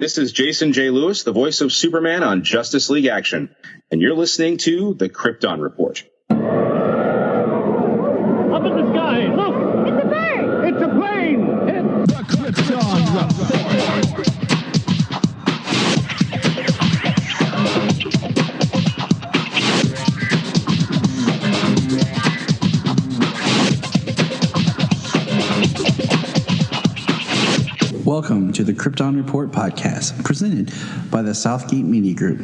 This is Jason J. Lewis, the voice of Superman on Justice League Action, and you're listening to the Krypton Report. Up in the sky, look! It's a bird! It's a plane! It's the Krypton Report! Welcome to the Krypton Report Podcast, presented by the Southgate Media Group.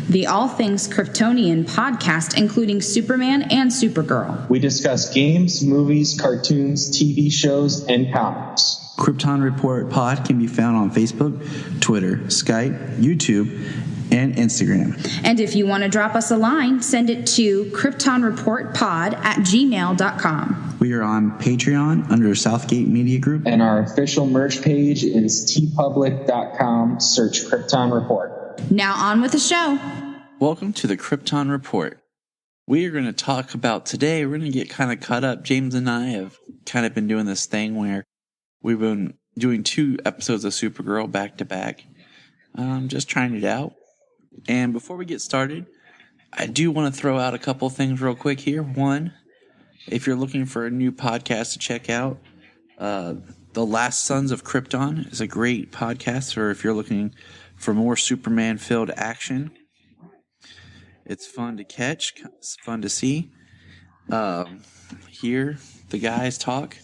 The All Things Kryptonian podcast, including Superman and Supergirl. We discuss games, movies, cartoons, TV shows, and comics. Krypton Report Pod can be found on Facebook, Twitter, Skype, YouTube, and Instagram. And if you want to drop us a line, send it to kryptonreportpod@gmail.com. We are on Patreon under Southgate Media Group. And our official merch page is tpublic.com. Search Krypton Report. Now on with the show. Welcome to the Krypton Report. We are going to talk about today, we're going to get kind of caught up. James and I have kind of been doing this thing where we've been doing 2 episodes of Supergirl back to back. Just trying it out. And before we get started, I do want to throw out a couple things real quick here. One, if you're looking for a new podcast to check out, The Last Sons of Krypton is a great podcast, or if you're looking for more Superman-filled action, it's fun to catch, it's fun to see, hear the guys talk.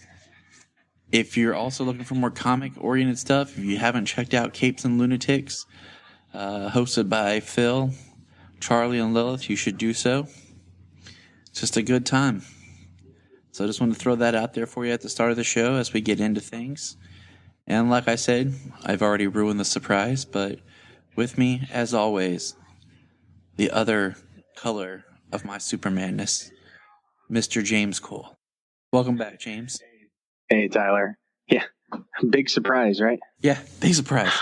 If you're also looking for more comic-oriented stuff, if you haven't checked out Capes and Lunatics, hosted by Phil, Charlie, and Lilith, you should do so. It's just a good time. So I just want to throw that out there for you at the start of the show as we get into things. And like I said, I've already ruined the surprise, but with me, as always, the other color of my Supermanness, Mr. James Cole. Welcome back, James. Hey, Tyler. Yeah, big surprise, right? Yeah, big surprise.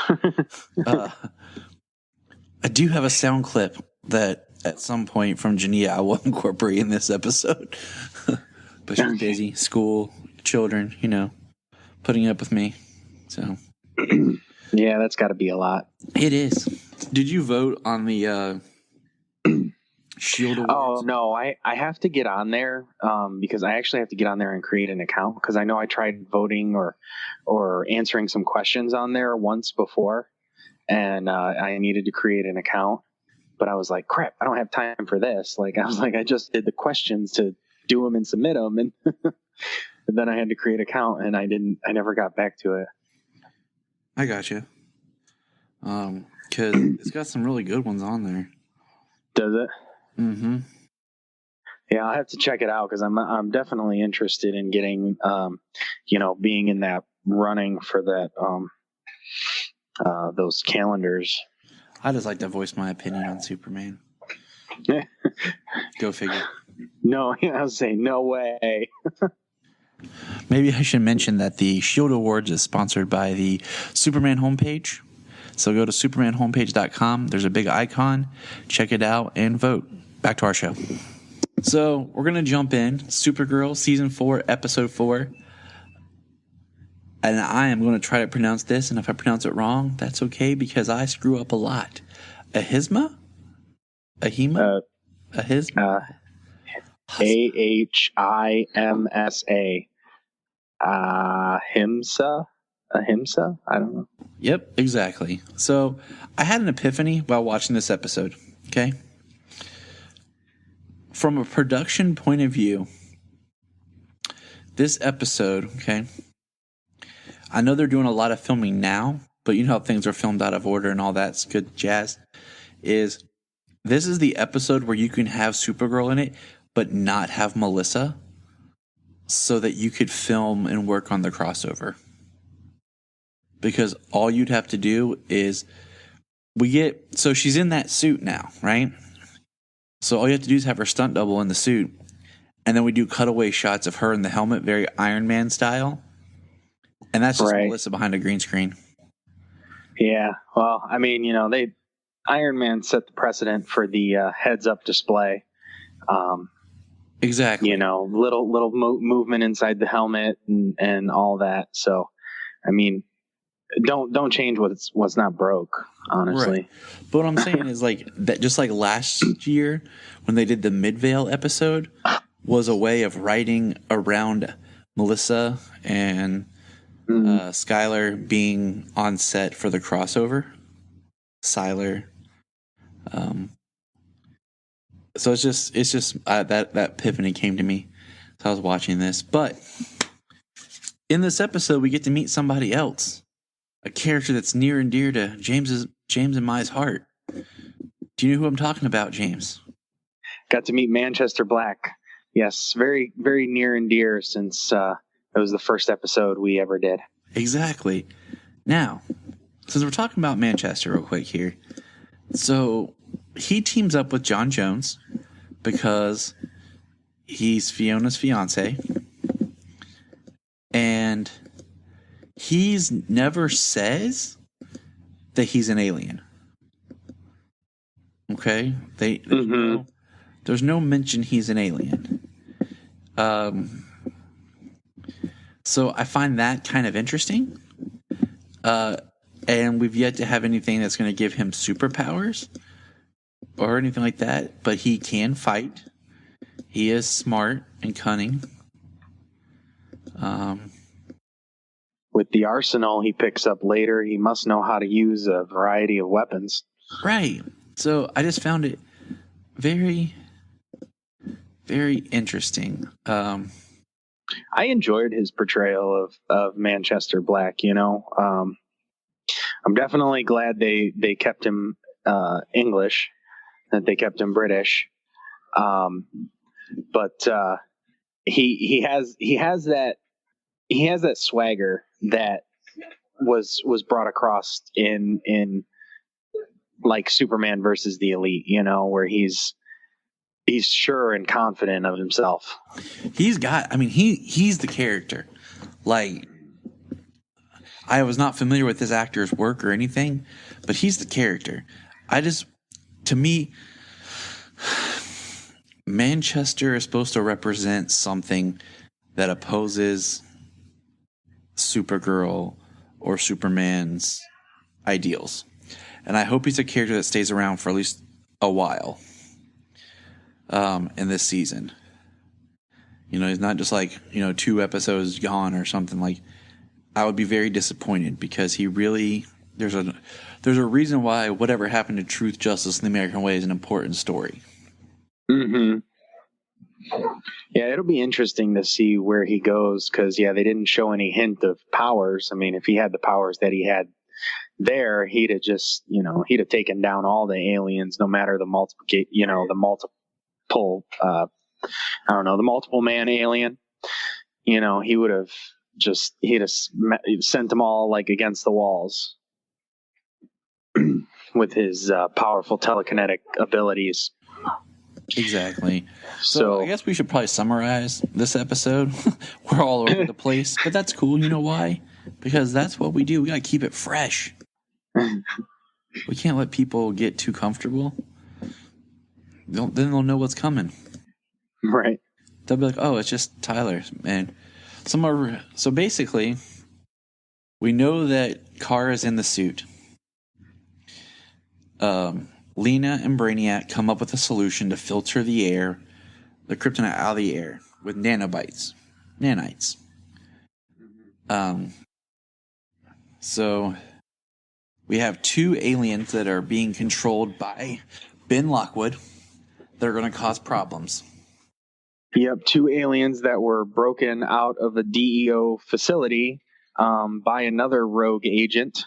I do have a sound clip that at some point from Junia I will incorporate in this episode. But she's busy, school, children, putting up with me. So, yeah, that's got to be a lot. It is. Did you vote on the Shield Awards? Oh, no, I have to get on there because I actually have to get on there and create an account because I know I tried voting or answering some questions on there once before, and I needed to create an account. But I was like, crap, I don't have time for this. I just did the questions to do them and submit them, and then I had to create an account, and I never got back to it. I got you. Because it's got some really good ones on there. Does it? Mm-hmm. Yeah, I'll have to check it out because I'm definitely interested in getting, being in that running for that, those calendars. I just like to voice my opinion on Superman. Go figure. No, I was saying no way. Maybe I should mention that the Shield Awards is sponsored by the Superman homepage. So go to supermanhomepage.com. There's a big icon. Check it out and vote. Back to our show. So we're going to jump in. Supergirl, Season 4, Episode 4. And I am going to try to pronounce this. And if I pronounce it wrong, that's okay because I screw up a lot. Ahimsa? Ahimsa? Ahimsa. Ahimsa? Ahimsa? I don't know. Yep, exactly. So I had an epiphany while watching this episode, okay? From a production point of view, this episode, okay, I know they're doing a lot of filming now, but you know how things are filmed out of order and all that's good jazz, this is the episode where you can have Supergirl in it, but not have Melissa, so that you could film and work on the crossover. Because all you'd have to do is so she's in that suit now, right? So all you have to do is have her stunt double in the suit. And then we do cutaway shots of her in the helmet, very Iron Man style. And that's just right. Melissa behind a green screen. Yeah. Well, I mean, Iron Man set the precedent for the heads up display. Exactly. Little movement inside the helmet and all that. So, I mean, don't change what's not broke, honestly. Right. But what I'm saying is like that, just like last year when they did the Midvale episode was a way of writing around Melissa and Skylar being on set for the crossover. Sylar. So it's just that epiphany came to me. So I was watching this, but in this episode we get to meet somebody else, a character that's near and dear to James and Mai's heart. Do you know who I'm talking about, James? Got to meet Manchester Black. Yes, very, very near and dear since it was the first episode we ever did. Exactly. Now, since we're talking about Manchester real quick here, so he teams up with John Jones because he's Fiona's fiance, and he's never says that he's an alien. Okay? There's no mention he's an alien. So I find that kind of interesting. And we've yet to have anything that's going to give him superpowers or anything like that. But he can fight. He is smart and cunning. With the arsenal he picks up later, he must know how to use a variety of weapons. Right. So I just found it very, very interesting. I enjoyed his portrayal of Manchester Black, I'm definitely glad they kept him English, that they kept him British. But he has that swagger that was brought across in like Superman versus the Elite, where he's sure and confident of himself. He's the character. Like, I was not familiar with this actor's work or anything, but he's the character. To me, Manchester is supposed to represent something that opposes Supergirl or Superman's ideals. And I hope he's a character that stays around for at least a while in this season. He's not just like, 2 episodes gone or something. Like, I would be very disappointed because he really there's a reason why Whatever Happened to Truth, Justice, and the American Way is an important story. Mm-hmm. Yeah, it'll be interesting to see where he goes because, they didn't show any hint of powers. I mean, if he had the powers that he had there, he'd have just, he'd have taken down all the aliens, no matter the multiple man alien. He would have he'd have sent them all like against the walls with his powerful telekinetic abilities. Exactly. So I guess we should probably summarize this episode. We're all over the place, but that's cool. You know why? Because that's what we do. We got to keep it fresh. We can't let people get too comfortable. Then they'll know what's coming. Right. They'll be like, oh, it's just Tyler. And so basically, we know that Kara is in the suit. Lena and Brainiac come up with a solution to filter the kryptonite out of the air with nanites. So we have 2 aliens that are being controlled by Ben Lockwood that are going to cause problems. Yep, 2 aliens that were broken out of a DEO facility by another rogue agent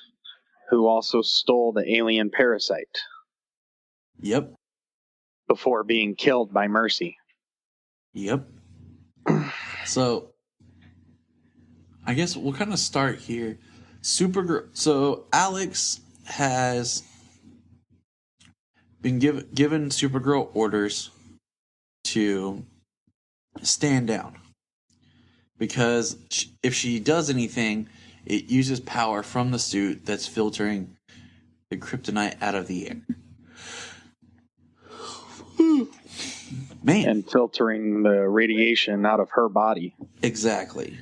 who also stole the alien Parasite. Yep. Before being killed by Mercy. Yep. So, I guess we'll kind of start here. Supergirl. So, Alex has been given Supergirl orders to stand down. Because if she does anything, it uses power from the suit that's filtering the kryptonite out of the air. Man. And filtering the radiation out of her body. Exactly.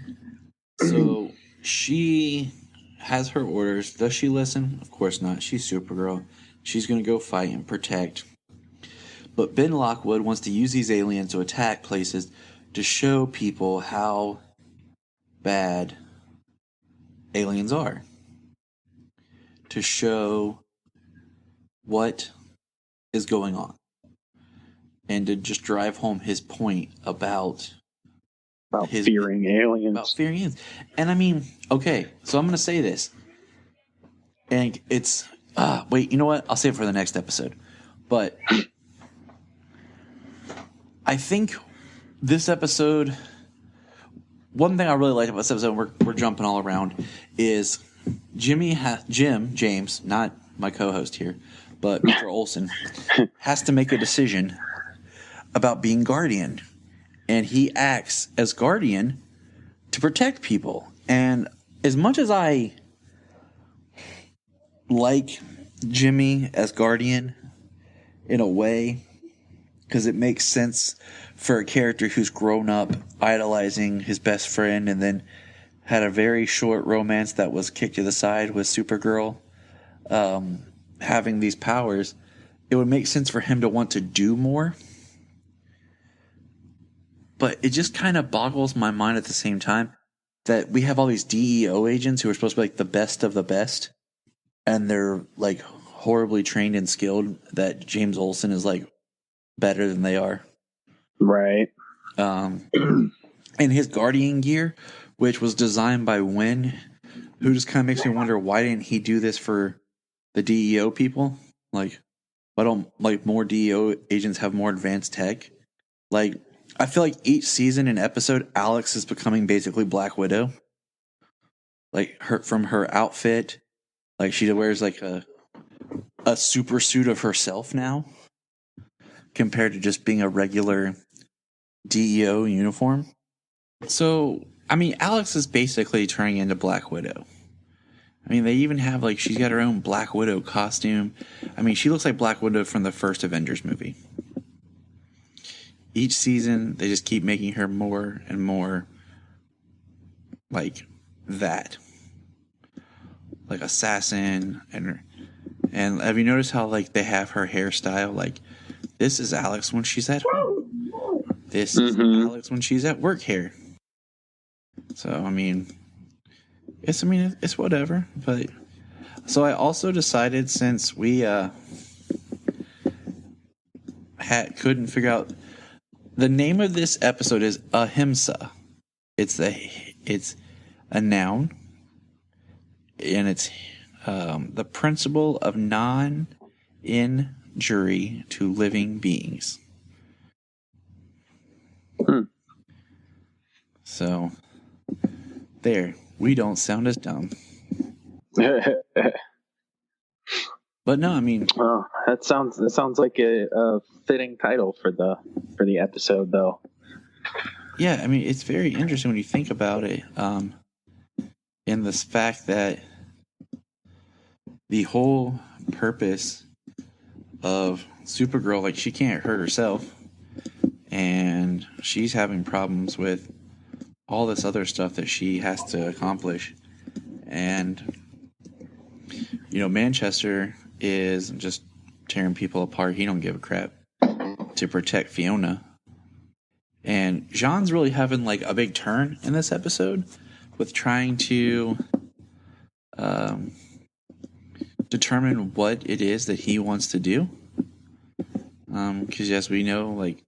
So she has her orders. Does she listen? Of course not. She's Supergirl. She's going to go fight and protect. But Ben Lockwood wants to use these aliens to attack places to show people how bad aliens are. To show what is going on. And to just drive home his point about fearing aliens. About fearing aliens. And I mean, okay, so I'm going to say this. And it's... wait, you know what? I'll save it for the next episode. But I think this episode... One thing I really liked about this episode, we're jumping all around, is James, not my co-host here, but Mr. Olsen, has to make a decision about being Guardian. And he acts as Guardian to protect people. And as much as I like Jimmy as Guardian in a way, because it makes sense for a character who's grown up idolizing his best friend and then had a very short romance that was kicked to the side with Supergirl, having these powers, it would make sense for him to want to do more. But it just kind of boggles my mind at the same time that we have all these DEO agents who are supposed to be like the best of the best, and they're like horribly trained and skilled, that James Olsen is like better than they are. Right. And his Guardian gear, which was designed by Wynn, who just kind of makes me wonder, why didn't he do this for the DEO people? Like, why don't like more DEO agents have more advanced tech? Like, I feel like each season and episode, Alex is becoming basically Black Widow. Like, from her outfit, like she wears like a super suit of herself now, compared to just being a regular DEO uniform. So, I mean, Alex is basically turning into Black Widow. I mean, they even have, like, she's got her own Black Widow costume. I mean, she looks like Black Widow from the first Avengers movie. Each season, they just keep making her more and more like that. Like assassin. And have you noticed how, like, they have her hairstyle? Like, this is Alex when she's at home. This is Alex when she's at work here. So, I mean, it's whatever. But so I also decided, since we couldn't figure out the name of this episode, is Ahimsa. It's a noun, and it's the principle of non-injury to living beings. So, there, we don't sound as dumb. But no, I mean, well, that sounds like a fitting title for the episode, though. Yeah, I mean, it's very interesting when you think about it. In this fact that the whole purpose of Supergirl, like, she can't hurt herself, and she's having problems with all this other stuff that she has to accomplish. And, you know, Manchester is just tearing people apart. He don't give a crap to protect Fiona. And Jean's really having, like, a big turn in this episode with trying to determine what it is that he wants to do. Because, as we know, like,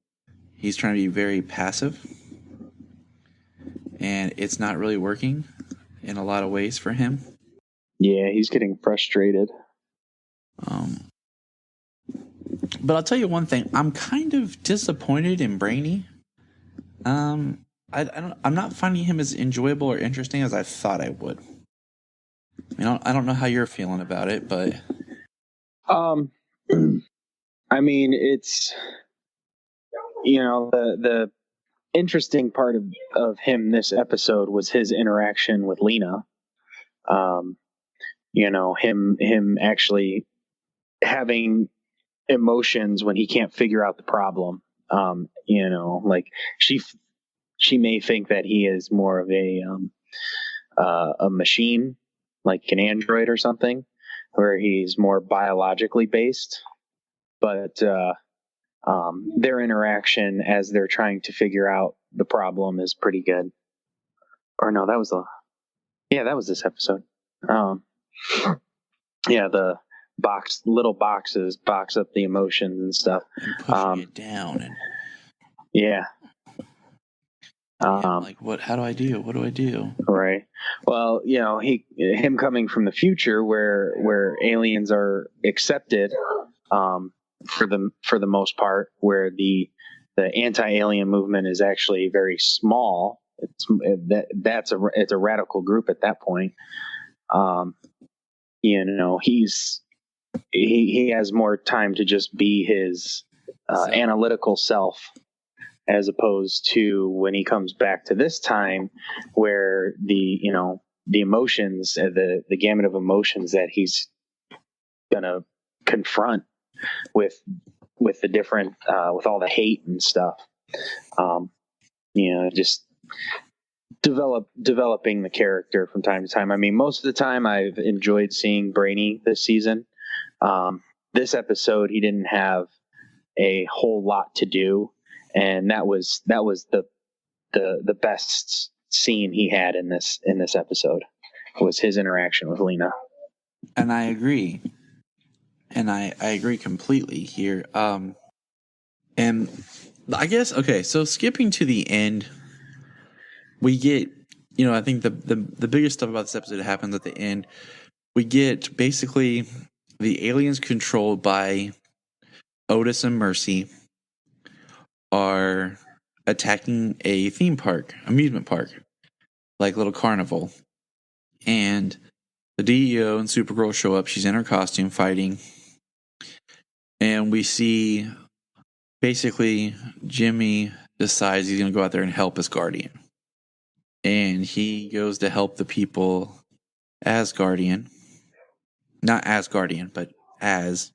he's trying to be very passive. And it's not really working in a lot of ways for him. Yeah, he's getting frustrated. But I'll tell you one thing. I'm kind of disappointed in Brainy. I'm not finding him as enjoyable or interesting as I thought I would. I don't know how you're feeling about it, but I mean, it's, you know, the interesting part of him this episode was his interaction with Lena. You know, him actually having emotions when he can't figure out the problem. You know, like she may think that he is more of a machine, like an android or something, where he's more biologically based. But their interaction as they're trying to figure out the problem is pretty good. Or no, that was this episode. The little boxes box up the emotions and stuff. And pushing it down. And yeah. Like, what? How do I do? What do I do? Right. Well, him coming from the future where aliens are accepted, for the most part, where the anti-alien movement is actually very small. It's a radical group at that point. He has more time to just be his analytical self, as opposed to when he comes back to this time where the emotions, the gamut of emotions that he's gonna confront with the different with all the hate and stuff, just developing the character from time to time. I mean, most of the time I've enjoyed seeing Brainy this season. This episode, he didn't have a whole lot to do, and that was the best scene he had in this episode, was his interaction with Lena. And I agree. And I agree completely here. And I guess, okay, so skipping to the end, we get, I think the biggest stuff about this episode happens at the end. We get basically the aliens controlled by Otis and Mercy are attacking a amusement park, like little carnival. And the DEO and Supergirl show up. She's in her costume fighting. And we see basically Jimmy decides he's going to go out there and help his guardian. And he goes to help the people as guardian. Not as guardian, but as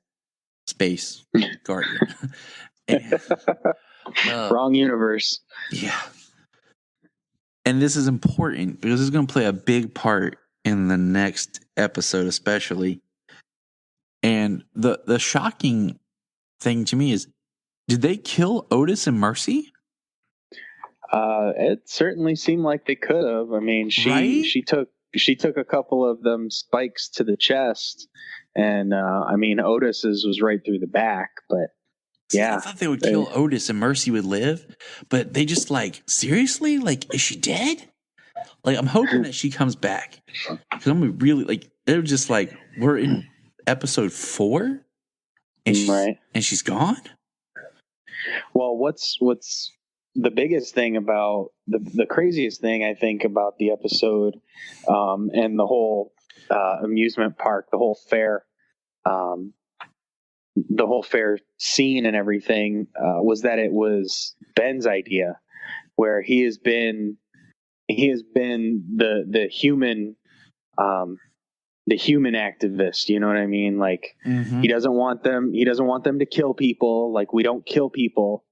space guardian. And, wrong universe. Yeah. And this is important because it's going to play a big part in the next episode, especially. And the shocking thing to me is, did they kill Otis and Mercy? It certainly seemed like they could have. I mean, she took a couple of them spikes to the chest, and Otis's was right through the back. But yeah, I thought they would kill Otis and Mercy would live, but they just seriously, is she dead? I'm hoping that she comes back, because I'm really they're just we're in episode 4, and she's gone. Well, what's the biggest thing about the craziest thing I think about the episode, and the whole amusement park, the whole fair scene and everything, was that it was Ben's idea, where he has been the human activist, you know what I mean? Mm-hmm. He doesn't want them to kill people. We don't kill people.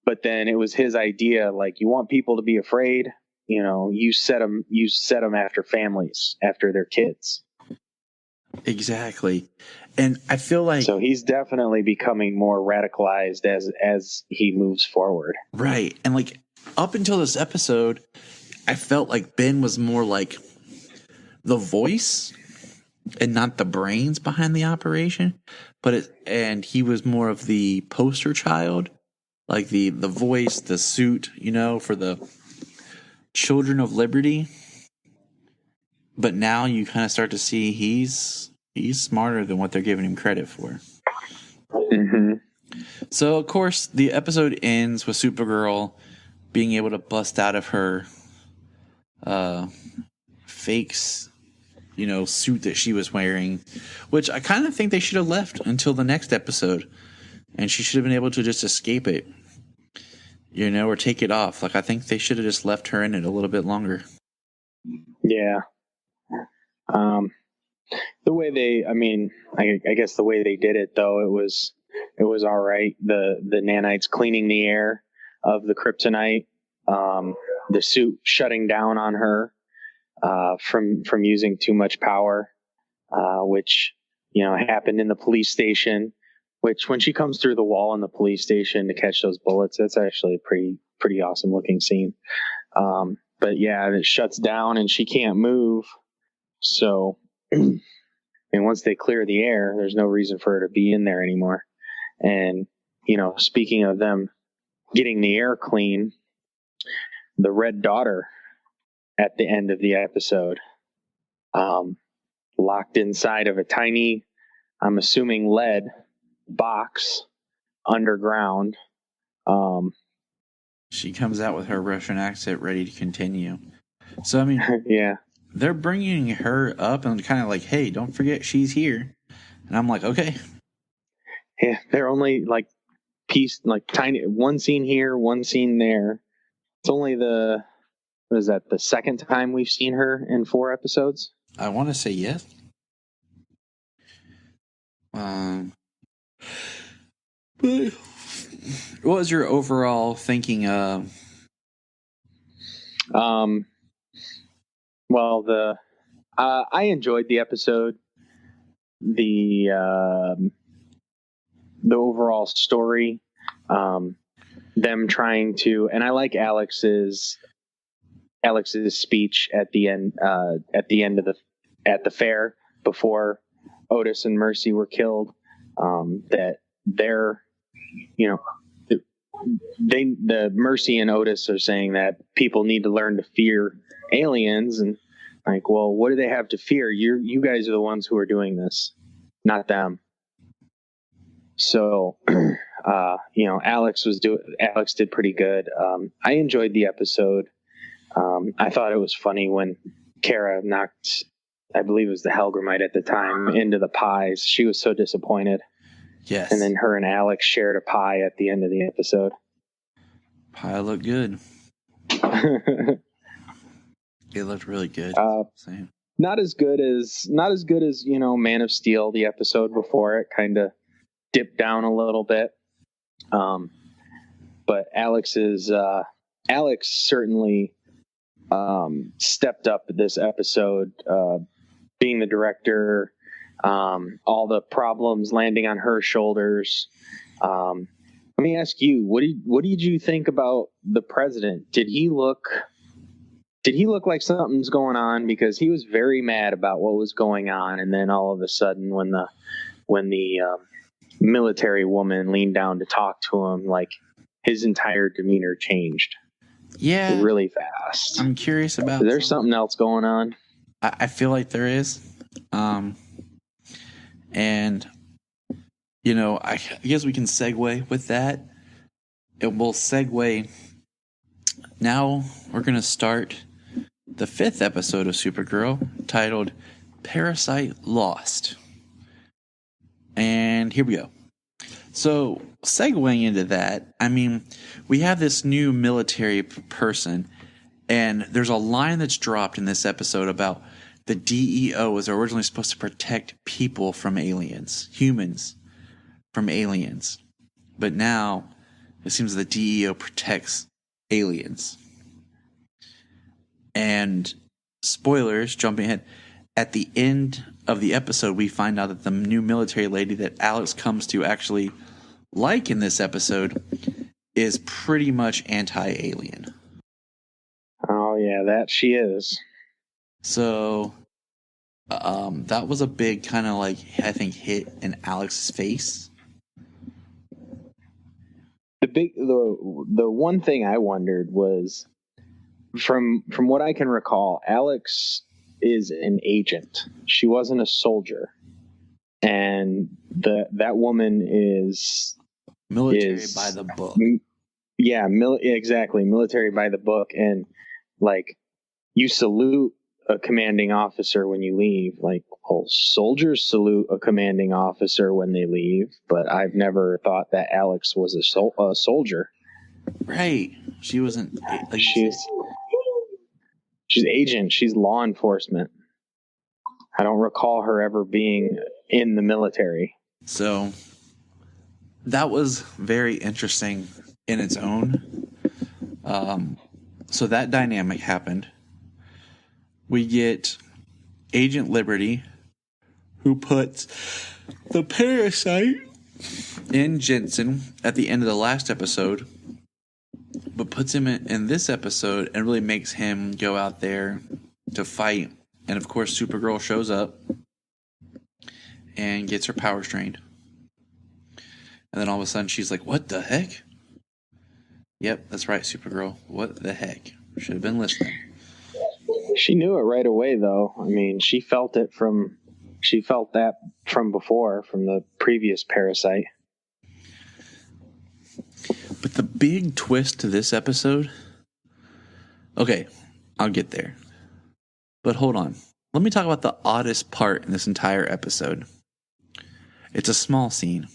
But then it was his idea, you want people to be afraid, you set them after families, after their kids. Exactly. And I feel so he's definitely becoming more radicalized as he moves forward. Right. And up until this episode, I felt like Ben was more like the voice and not the brains behind the operation, and he was more of the poster child, the voice, the suit, for the Children of Liberty. But now you kind of start to see he's smarter than what they're giving him credit for. Mm-hmm. So, of course, the episode ends with Supergirl being able to bust out of her fakes, suit that she was wearing, which I kind of think they should have left until the next episode, and she should have been able to just escape it, or take it off. I think they should have just left her in it a little bit longer. Yeah. The way I guess the way they did it, though, it was all right. The nanites cleaning the air of the kryptonite, the suit shutting down on her, from using too much power, which happened in the police station. Which when she comes through the wall in the police station to catch those bullets, that's actually a pretty awesome looking scene. But yeah, it shuts down and she can't move. So, and once they clear the air, there's no reason for her to be in there anymore. And, speaking of them getting the air clean, the Red Daughter at the end of the episode, locked inside of a tiny, I'm assuming lead box underground. She comes out with her Russian accent ready to continue. So, I mean, yeah, they're bringing her up and kind of like, hey, don't forget she's here. And I'm like, okay. Yeah, they're only tiny, one scene here, one scene there. It's only the second time we've seen her in 4 episodes? I want to say yes. But what was your overall thinking of? Well, I enjoyed the episode. The overall story, them trying to, and I like Alex's speech at the end of the fair before Otis and Mercy were killed. That they're, the Mercy and Otis are saying that people need to learn to fear aliens, and like, well, what do they have to fear? You guys are the ones who are doing this, not them. So, Alex did pretty good. I enjoyed the episode. I thought it was funny when Kara knocked, I believe it was the Helgramite at the time, into the pies. She was so disappointed. Yes. And then her and Alex shared a pie at the end of the episode. Pie looked good. It looked really good. Same. Not as good as Man of Steel, the episode before it, kind of dipped down a little bit. But Alex certainly stepped up this episode, being the director, all the problems landing on her shoulders. Let me ask you, what did you think about the president? Did he look like something's going on? Because he was very mad about what was going on, and then all of a sudden, when the military woman leaned down to talk to him, like, his entire demeanor changed. Yeah, really fast. I'm curious about. Is there something else going on? I feel like there is, and I guess we can segue with that. And we'll segue. Now we're gonna start the 5th episode of Supergirl, titled Parasite Lost. And here we go. So, segueing into that, I mean, we have this new military person, and there's a line that's dropped in this episode about the DEO was originally supposed to protect people from aliens, humans from aliens. But now, it seems the DEO protects aliens. And spoilers, jumping ahead, at the end of the episode, we find out that the new military lady that Alex comes to actually like in this episode is pretty much anti-alien. Oh, yeah, that she is. So, that was a big kind of like, I think, hit in Alex's face. The one thing I wondered was, from what I can recall, Alex is an agent. She wasn't a soldier, and that woman is military by the book. Yeah, exactly, military by the book. And like, you salute a commanding officer when you leave. Like, well, soldiers salute a commanding officer when they leave, but I've never thought that Alex was a soldier. Right. She wasn't. Like, she's agent. She's law enforcement. I don't recall her ever being in the military. So that was very interesting in its own. So that dynamic happened. we get Agent Liberty, who puts the parasite in Jensen at the end of the last episode, but puts him in this episode and really makes him go out there to fight. And of course, Supergirl shows up and gets her powers drained. And then all of a sudden she's like, what the heck? Yep, that's right, Supergirl. What the heck? Should have been listening. She knew it right away, though. I mean, she felt that from before, from the previous Parasite. But the big twist to this episode... Okay, I'll get there. But hold on. Let me talk about the oddest part in this entire episode. It's a small scene.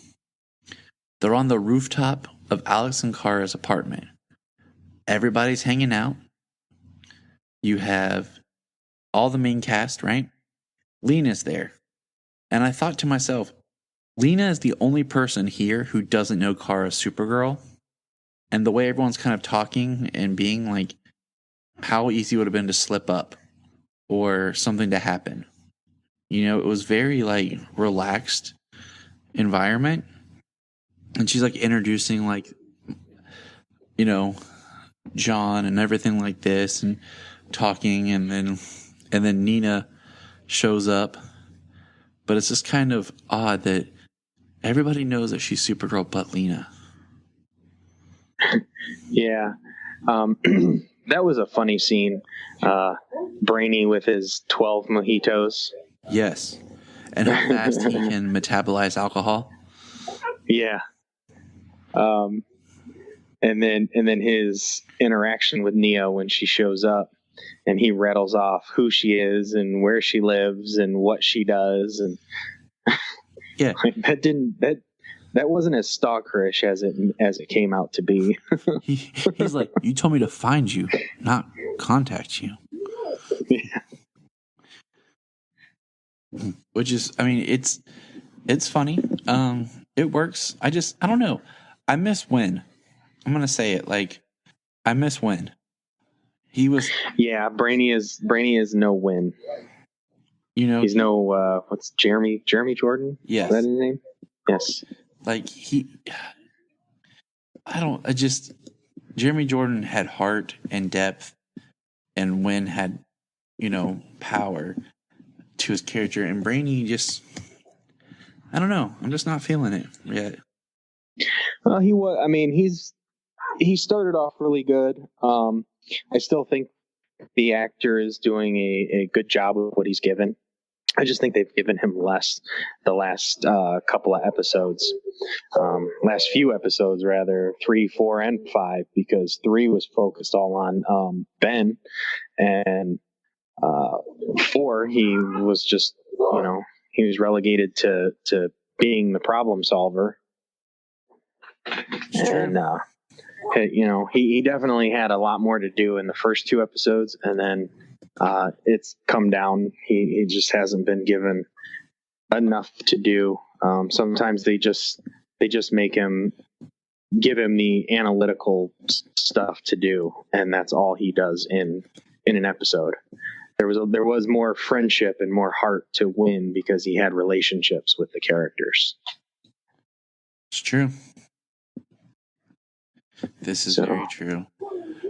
They're on the rooftop of Alex and Kara's apartment. Everybody's hanging out. You have all the main cast, right? Lena's there. And I thought to myself, Lena is the only person here who doesn't know Kara's Supergirl. And the way everyone's kind of talking and being like, how easy would it have been to slip up or something to happen. You know, it was very like relaxed environment. And she's like introducing like, you know, John and everything like this and talking, and then Nina shows up. But it's just kind of odd that everybody knows that she's Supergirl but Lena. Yeah. That was a funny scene. Brainy with his 12 mojitos. Yes. And how fast he can metabolize alcohol. Yeah. And then his interaction with Neo when she shows up, and he rattles off who she is and where she lives and what she does, and yeah, that wasn't as stalkerish as it came out to be. He's like, you told me to find you, not contact you. Yeah. Which is, I mean, it's funny. It works. I don't know. I miss Win. I'm gonna say it, like, I miss Win. He was. Yeah, Brainy is no Win. You know, he's no. What's Jeremy Jordan? Yes. Is that his name? Yes. Like Jeremy Jordan had heart and depth, and Win had, you know, power to his character, and Brainy just, I don't know. I'm just not feeling it yet. Well, he was. I mean, he started off really good. I still think the actor is doing a good job with what he's given. I just think they've given him less the last couple of episodes. Last few episodes, rather, 3, 4, and 5, because 3 was focused all on Ben, and 4, he was just, you know, he was relegated to being the problem solver. Sure. And you know, he definitely had a lot more to do in the first 2 episodes, and then it's come down. He just hasn't been given enough to do. Sometimes they just give him the analytical stuff to do, and that's all he does in an episode. There was more friendship and more heart to Win because he had relationships with the characters. It's true. This is very true.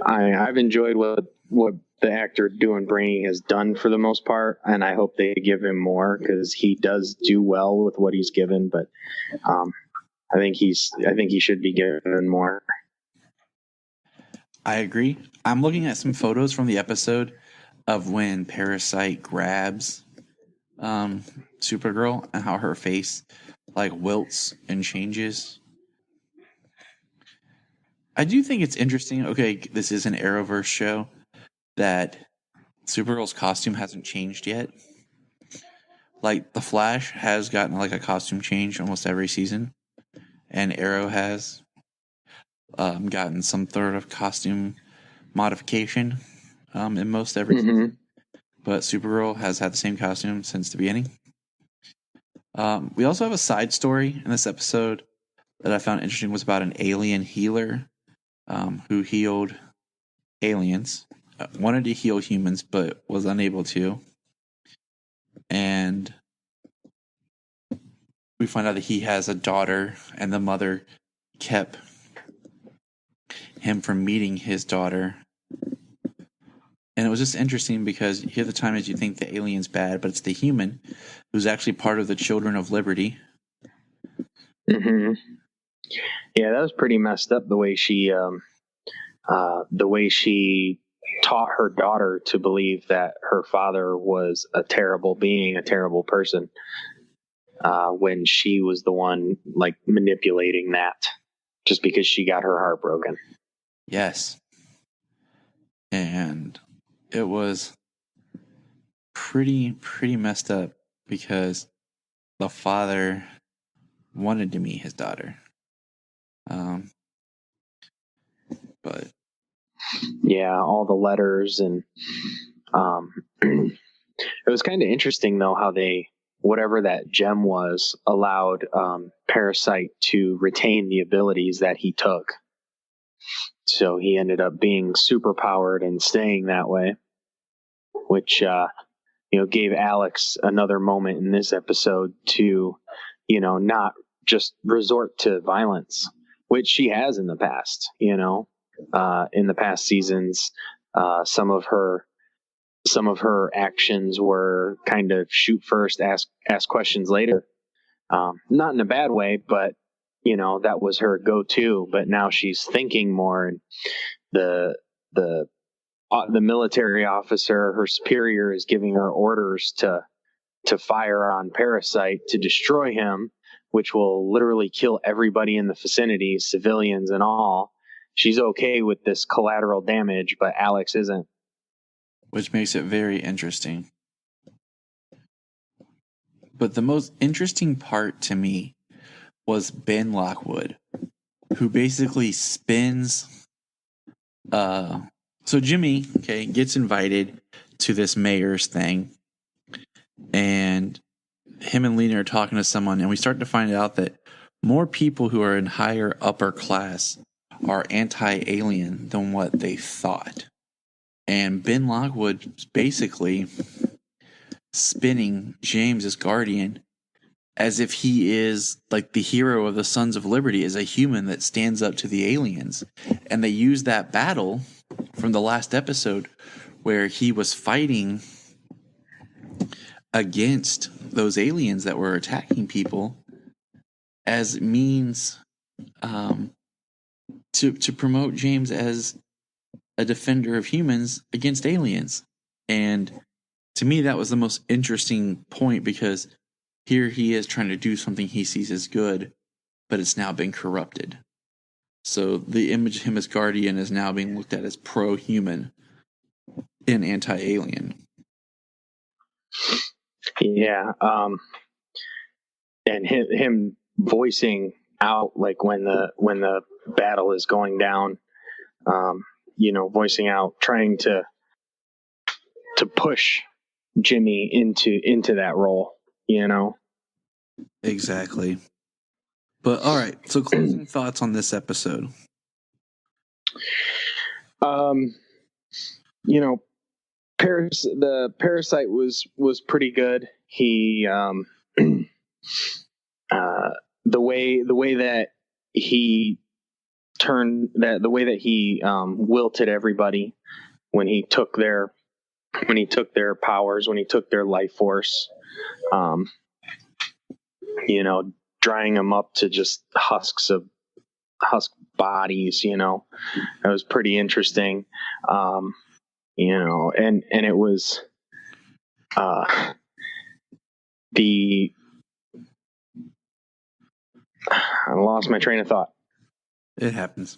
I've enjoyed what the actor doing Brainy has done for the most part, and I hope they give him more because he does do well with what he's given. But I think he should be given more. I agree. I'm looking at some photos from the episode of when Parasite grabs Supergirl and how her face like wilts and changes. I do think it's interesting. Okay, this is an Arrowverse show, that Supergirl's costume hasn't changed yet. Like, The Flash has gotten like a costume change almost every season, and Arrow has gotten some sort of costume modification in most every season. But Supergirl has had the same costume since the beginning. We also have a side story in this episode that I found interesting, was about an alien healer who healed aliens. wanted to heal humans but was unable to. And we find out that he has a daughter, and the mother kept him from meeting his daughter. And it was just interesting because here the time is you think the alien's bad, but it's the human who's actually part of the Children of Liberty. Mm-hmm. Yeah, that was pretty messed up the way she taught her daughter to believe that her father was a terrible being, a terrible person, when she was the one like manipulating that just because she got her heart broken. Yes. And it was pretty messed up because the father wanted to meet his daughter. But yeah, all the letters and it was kind of interesting though how they, whatever that gem was, allowed Parasite to retain the abilities that he took. So he ended up being super powered and staying that way, which gave Alex another moment in this episode to not just resort to violence, which she has in the past. In the past seasons, some of her actions were kind of shoot first, ask questions later. Not in a bad way, but that was her go-to. But now she's thinking more, and the military officer, her superior, is giving her orders to fire on Parasite to destroy him, which will literally kill everybody in the vicinity, civilians and all. She's okay with this collateral damage, but Alex isn't. Which makes it very interesting. But the most interesting part to me was Ben Lockwood, who basically spins. So Jimmy, gets invited to this mayor's thing, and him and Lena are talking to someone, and we start to find out that more people who are in higher upper class are anti-alien than what they thought. And Ben Lockwood basically spinning James as Guardian as if he is like the hero of the Sons of Liberty, as a human that stands up to the aliens. And they use that battle from the last episode where he was fighting against those aliens that were attacking people as means to promote James as a defender of humans against aliens. And to me, that was the most interesting point, because here he is trying to do something he sees as good, but it's now been corrupted. So the image of him as Guardian is now being looked at as pro-human and anti-alien. Yeah. And him voicing out, like when the battle is going down, voicing out, trying to push Jimmy into that role, Exactly. But all right, so closing thoughts on this episode. The Parasite was pretty good. He the way that he wilted everybody when he took their powers, when he took their life force, drying them up to just husk bodies, that was pretty interesting. And it was, I lost my train of thought. It happens.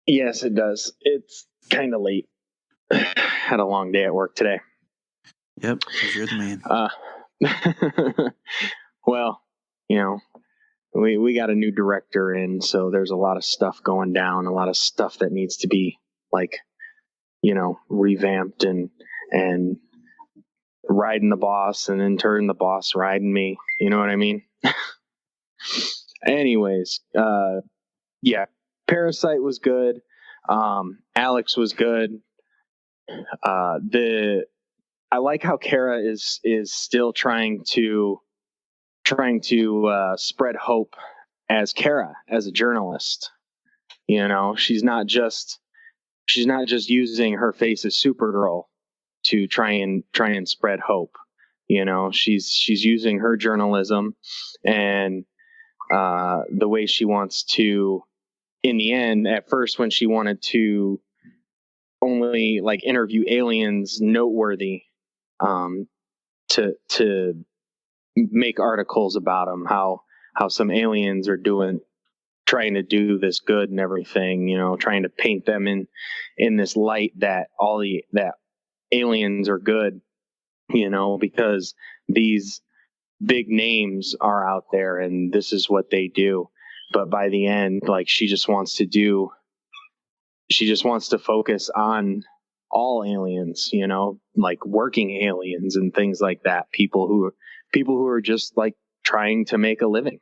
Yes, it does. It's kind of late. Had a long day at work today. Yep, 'cause you're the man. Well, we got a new director in, so there's a lot of stuff going down, a lot of stuff that needs to be revamped and riding the boss, and in turn the boss riding me. You know what I mean? Anyways, yeah, Parasite was good. Alex was good. I like how Kara is still trying to spread hope as Kara, as a journalist. You know, she's not just using her face as Supergirl to try and spread hope. You know, she's using her journalism and the way she wants to. In the end, at first, when she wanted to only like interview aliens noteworthy, to make articles about them, how some aliens are trying to do this good and everything, you know, trying to paint them in this light that that aliens are good, you know, because these big names are out there and this is what they do. But by the end, like, she just wants to focus on all aliens, you know, like working aliens and things like that. People who are just like trying to make a living.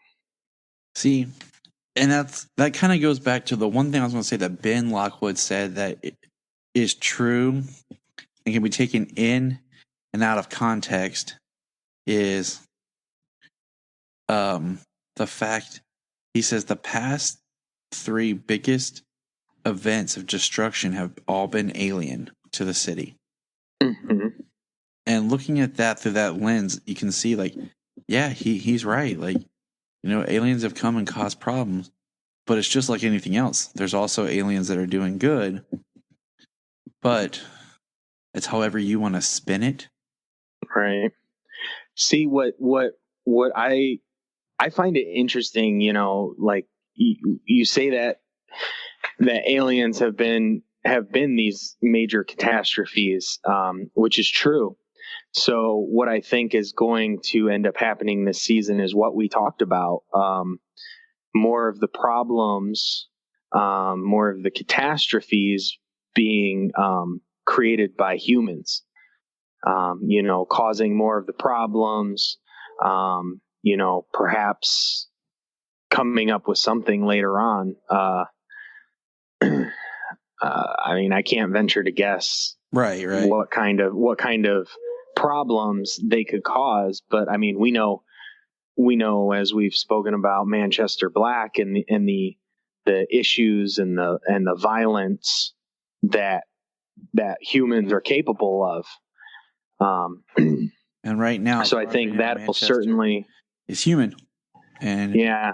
See, and that kind of goes back to the one thing I was going to say that Ben Lockwood said that is true and can be taken in and out of context is the fact, he says, the past 3 biggest events of destruction have all been alien to the city. Mm-hmm. And looking at that through that lens, you can see, like, yeah, he's right. Like, you know, aliens have come and caused problems, but it's just like anything else. There's also aliens that are doing good, but it's however you want to spin it. Right. See, what I find it interesting, you know, like you say that aliens have been these major catastrophes, which is true. So what I think is going to end up happening this season is what we talked about. More of the problems, more of the catastrophes being created by humans, you know, causing more of the problems, you know, perhaps coming up with something later on. I mean, I can't venture to guess Right. what kind of problems they could cause, but I mean, we know as we've spoken about Manchester Black and the issues and the violence that humans are capable of. And right now, so I think that will certainly is human. And yeah.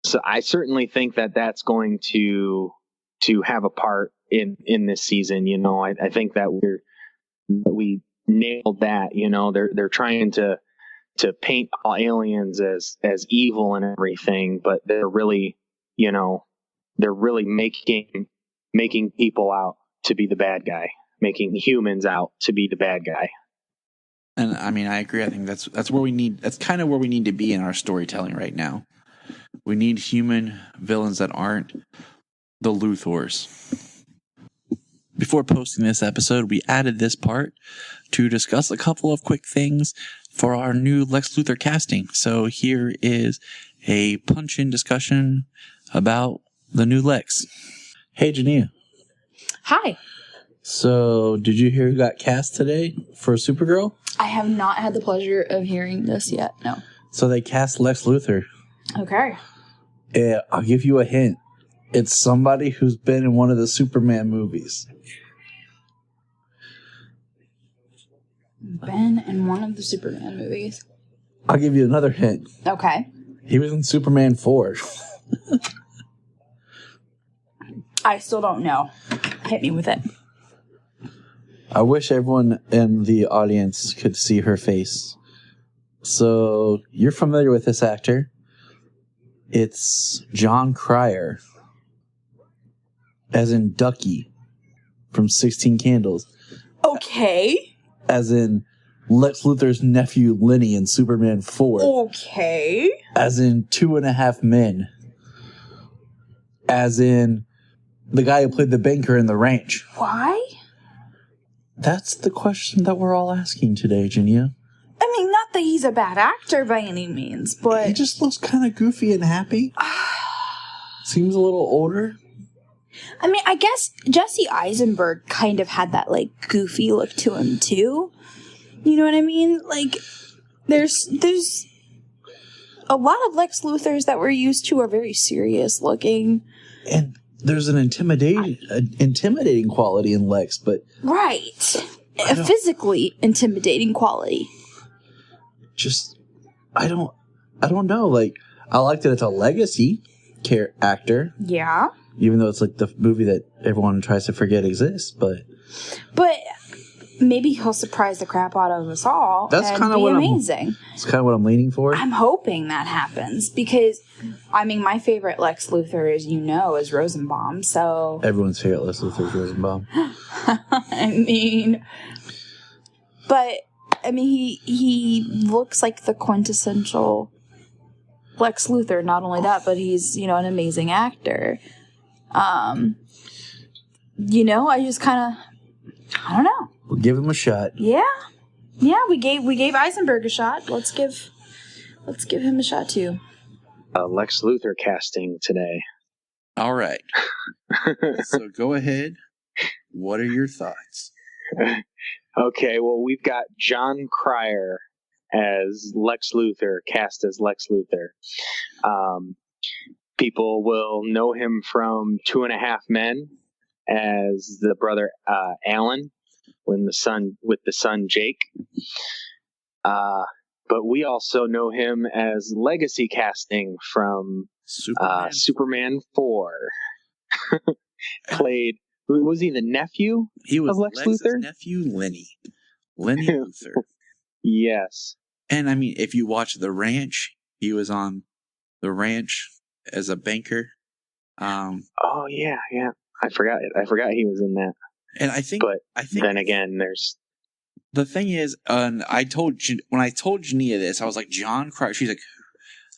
So I certainly think that that's going to have a part in this season. You know, I think that we nailed that. You know, they're trying to paint all aliens as evil and everything, but they're really, you know, making people out to be the bad guy, making humans out to be the bad guy. And I mean, I agree. I think that's where we need. That's kind of where we need to be in our storytelling right now. We need human villains that aren't the Luthors. Before posting this episode, we added this part to discuss a couple of quick things for our new Lex Luthor casting. So here is a punch-in discussion about the new Lex. Hey, Junia. Hi. So, did you hear who got cast today for Supergirl? I have not had the pleasure of hearing this yet, no. So they cast Lex Luthor. Okay. Yeah, I'll give you a hint. It's somebody who's been in one of the Superman movies. Been in one of the Superman movies. I'll give you another hint. Okay. He was in Superman 4. I still don't know. Hit me with it. I wish everyone in the audience could see her face. So, you're familiar with this actor. It's John Cryer. As in Ducky from 16 Candles. Okay. As in Lex Luthor's nephew Lenny in Superman 4. Okay. As in 2.5 Men. As in the guy who played the banker in The Ranch. Why? That's the question that we're all asking today, Junia. I mean, not that he's a bad actor by any means, but... He just looks kind of goofy and happy. Seems a little older. I mean, I guess Jesse Eisenberg kind of had that, like, goofy look to him, too. You know what I mean? Like, there's a lot of Lex Luthors that we're used to are very serious looking. And there's an intimidating quality in Lex, but... Right. A physically intimidating quality. I don't know. Like, I like that it's a legacy actor. Yeah. Even though it's like the movie that everyone tries to forget exists, but maybe he'll surprise the crap out of us all. That's kind of amazing. It's kind of what I'm leaning for. I'm hoping that happens because, I mean, my favorite Lex Luthor, as you know, is Rosenbaum. So everyone's favorite Lex Luthor is Rosenbaum. He looks like the quintessential Lex Luthor. Not only that, but he's, an amazing actor. I just kind of, I don't know. We'll give him a shot. Yeah, we gave Eisenberg a shot. Let's give him a shot too. Lex Luthor casting today. All right. So go ahead. What are your thoughts? Okay, well, we've got John Cryer as Lex Luthor, cast as Lex Luthor. People will know him from 2.5 Men as the brother Alan, with the son Jake. But we also know him as legacy casting from Superman 4. Played, was he the nephew of Lex Luthor? Nephew, Lenny Luthor. Yes. And I mean, if you watch The Ranch, he was on The Ranch as a banker. Oh yeah. I forgot he was in that. And I think then again, there's the thing is, when I told Junia this, I was like, John Cryer. She's like,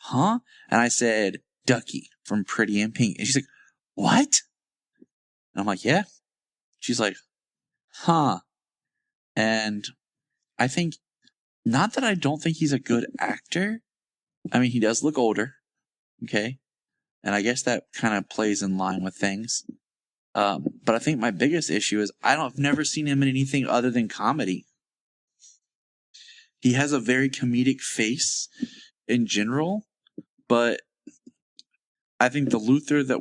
huh? And I said, Ducky from Pretty in Pink. And she's like, what? And I'm like, yeah. She's like, huh? And I think, not that I don't think he's a good actor. I mean, he does look older. Okay. And I guess that kind of plays in line with things. But I think my biggest issue is I've never seen him in anything other than comedy. He has a very comedic face in general, but I think the Luthor the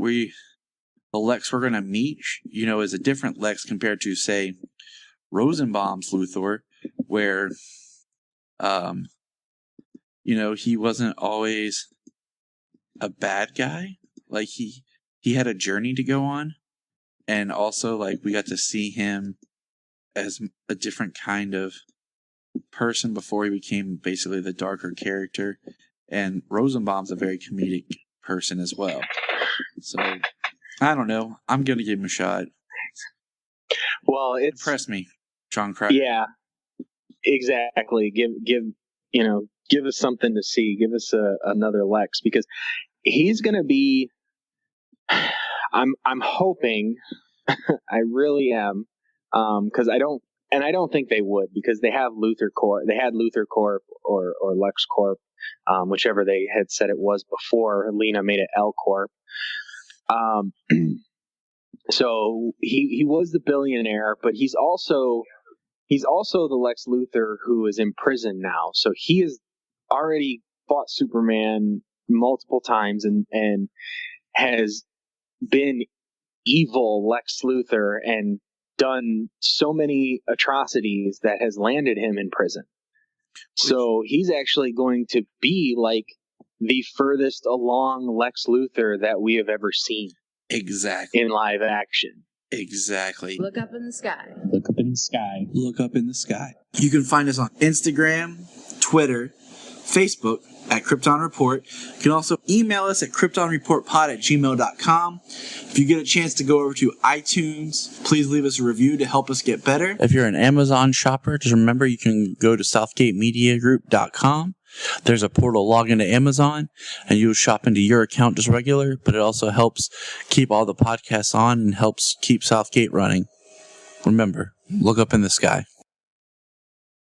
Lex we're going to meet, is a different Lex compared to, say, Rosenbaum's Luthor, where, he wasn't always a bad guy. Like, he had a journey to go on. And also, like, we got to see him as a different kind of person before he became basically the darker character. And Rosenbaum's a very comedic person as well. So, I don't know. I'm going to give him a shot. Well, impress me, John Cryer. Yeah, exactly. Give us something to see. Give us another Lex, because he's going to be. I'm hoping. I really am, because I don't think they would, because they have Luthor Corp. They had Luthor Corp or Lex Corp, whichever they had said it was before. Lena made it L Corp. So he was the billionaire, but he's also the Lex Luthor who is in prison now. So he has already fought Superman multiple times and has been evil Lex Luthor and done so many atrocities that has landed him in prison. So he's actually going to be like the furthest along Lex Luthor that we have ever seen. Exactly. In live action. Exactly. Look up in the sky. Look up in the sky. Look up in the sky. You can find us on Instagram, Twitter, Facebook at Krypton Report. You can also email us at kryptonreportpod@gmail.com. If you get a chance to go over to iTunes, please leave us a review to help us get better. If you're an Amazon shopper, just remember you can go to southgatemediagroup.com. There's a portal, log into Amazon, and you'll shop into your account just regular, but it also helps keep all the podcasts on and helps keep Southgate running. Remember, look up in the sky.